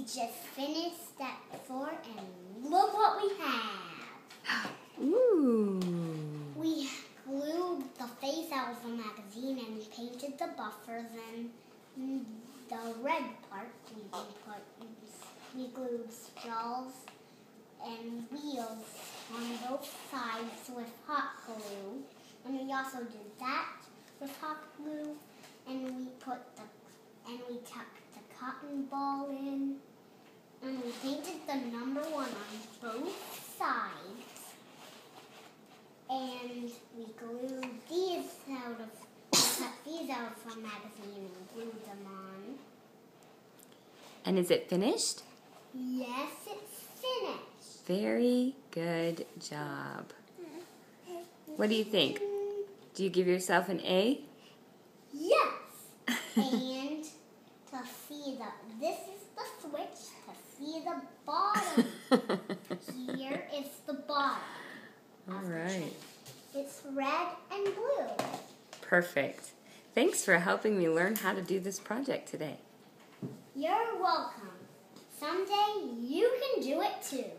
just finished step 4 and look what we have. Ooh. We glued the face out of the magazine and painted the buffers, and the red part we glued straws and wheels on both sides with hot glue. And we also did that with hot glue, and we tucked the cotton ball in, and we painted the number 1 on both sides, and we glued cut these out of the magazine and glued them on. And is it finished? Yes, it's finished. Very good job. What do you think? Do you give yourself an A? Yes. And to see this is the switch to see the bottom. Here is the bottom. All right. It's red and blue. Perfect. Thanks for helping me learn how to do this project today. You're welcome. Someday you can do it too.